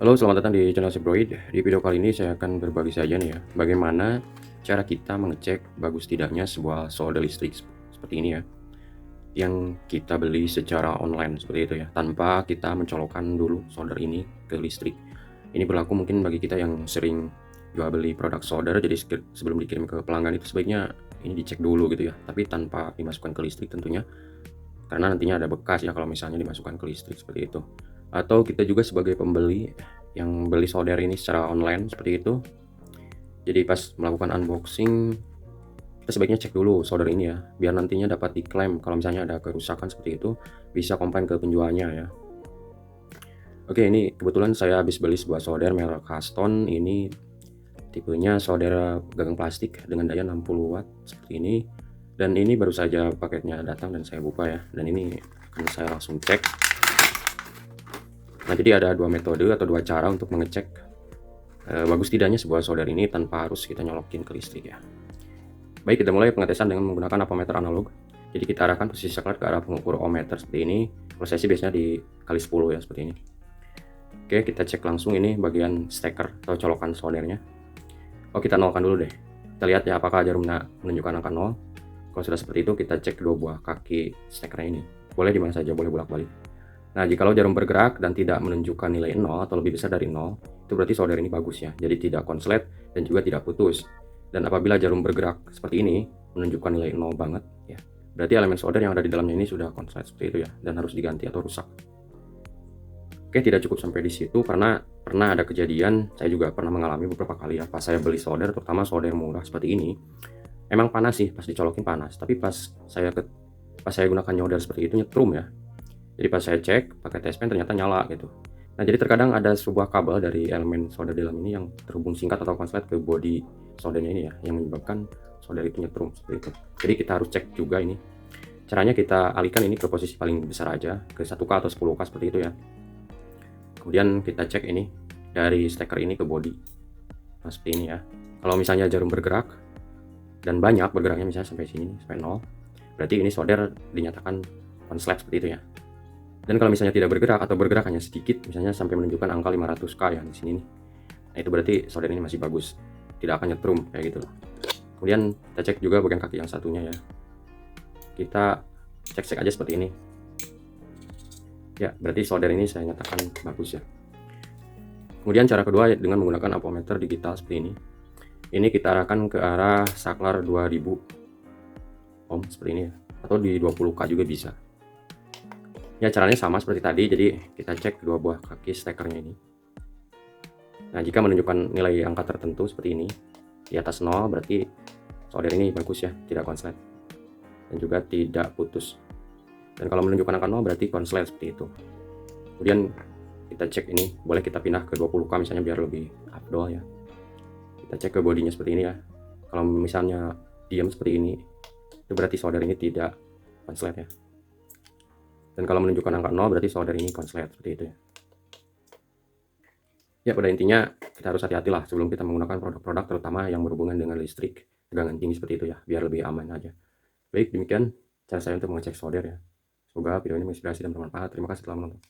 Halo, selamat datang di channel Sebroid. Di video kali ini saya akan berbagi saja nih ya, bagaimana cara kita mengecek bagus tidaknya sebuah solder listrik seperti ini ya, yang kita beli secara online seperti itu ya, tanpa kita mencolokkan dulu solder ini ke listrik. Ini berlaku mungkin bagi kita yang sering jual beli produk solder, jadi sebelum dikirim ke pelanggan itu sebaiknya ini dicek dulu gitu ya, tapi tanpa dimasukkan ke listrik tentunya, karena nantinya ada bekas ya kalau misalnya dimasukkan ke listrik seperti itu. Atau kita juga sebagai pembeli yang beli solder ini secara online seperti itu, jadi pas melakukan unboxing kita sebaiknya cek dulu solder ini ya, biar nantinya dapat diklaim kalau misalnya ada kerusakan seperti itu, bisa komplain ke penjualnya ya. Oke, ini kebetulan saya habis beli sebuah solder merek Caston. Ini tipenya solder gagang plastik dengan daya 60 watt seperti ini, dan ini baru saja paketnya datang dan saya buka ya, dan ini akan saya langsung cek. Nah, jadi ada dua metode atau dua cara untuk mengecek bagus tidaknya sebuah solder ini tanpa harus kita nyolokin ke listrik ya. Baik, kita mulai pengetesan dengan menggunakan ampermeter analog. Jadi kita arahkan posisi saklar ke arah pengukur ohmmeter seperti ini. Prosesi biasanya dikali 10 ya, seperti ini. Oke, kita cek langsung ini bagian steker atau colokan soldernya. Oh, kita nolkan dulu deh. Kita lihat ya apakah jarum menunjukkan angka 0. Kalau sudah seperti itu, kita cek kedua buah kaki stekernya ini. Boleh di mana saja, boleh bolak-balik. Nah, jikalau jarum bergerak dan tidak menunjukkan nilai 0 atau lebih besar dari 0, itu berarti solder ini bagus ya. Jadi tidak konslet dan juga tidak putus. Dan apabila jarum bergerak seperti ini, menunjukkan nilai 0 banget ya, berarti elemen solder yang ada di dalamnya ini sudah konslet seperti itu ya, dan harus diganti atau rusak. Oke, tidak cukup sampai di situ karena pernah ada kejadian, saya juga pernah mengalami beberapa kali ya, pas saya beli solder, terutama solder murah seperti ini, emang panas sih, pas dicolokin panas, tapi pas saya gunakan nyolder seperti itu nyetrum ya. Jadi pas saya cek pakai tespen ternyata nyala gitu. Nah, jadi terkadang ada sebuah kabel dari elemen solder dalam ini yang terhubung singkat atau konslet ke bodi soldernya ini ya, yang menyebabkan solder itu nyetrum seperti itu. Jadi kita harus cek juga ini. Caranya kita alihkan ini ke posisi paling besar aja, ke 1K atau 10K seperti itu ya. Kemudian kita cek ini dari steker ini ke bodi. Nah, seperti ini ya. Kalau misalnya jarum bergerak dan banyak bergeraknya, misalnya sampai sini, sampai 0, berarti ini solder dinyatakan konslet seperti itu ya. Dan kalau misalnya tidak bergerak atau bergerak hanya sedikit, misalnya sampai menunjukkan angka 500K ya di sini nih. Nah, itu berarti solder ini masih bagus, tidak akan nyetrum kayak gitu. Kemudian kita cek juga bagian kaki yang satunya ya. Kita cek-cek aja seperti ini. Ya, berarti solder ini saya nyatakan bagus ya. Kemudian cara kedua dengan menggunakan ampermeter digital seperti ini. Ini kita arahkan ke arah saklar 2000 ohm seperti ini ya, atau di 20K juga bisa. Ya, caranya sama seperti tadi, jadi kita cek kedua buah kaki stekernya ini. Nah, jika menunjukkan nilai angka tertentu seperti ini, di atas 0, berarti solder ini bagus ya, tidak konslet. Dan juga tidak putus. Dan kalau menunjukkan angka 0, berarti konslet seperti itu. Kemudian kita cek ini, boleh kita pindah ke 20K misalnya biar lebih afdol ya. Kita cek ke bodinya seperti ini ya. Kalau misalnya diam seperti ini, itu berarti solder ini tidak konslet ya. Dan kalau menunjukkan angka 0 berarti solder ini konslet seperti itu ya. Ya, pada intinya kita harus hati-hatilah sebelum kita menggunakan produk-produk terutama yang berhubungan dengan listrik tegangan tinggi seperti itu ya, biar lebih aman aja. Baik, demikian cara saya untuk mengecek solder ya. Semoga video ini menginspirasi dan bermanfaat. Terima kasih telah menonton.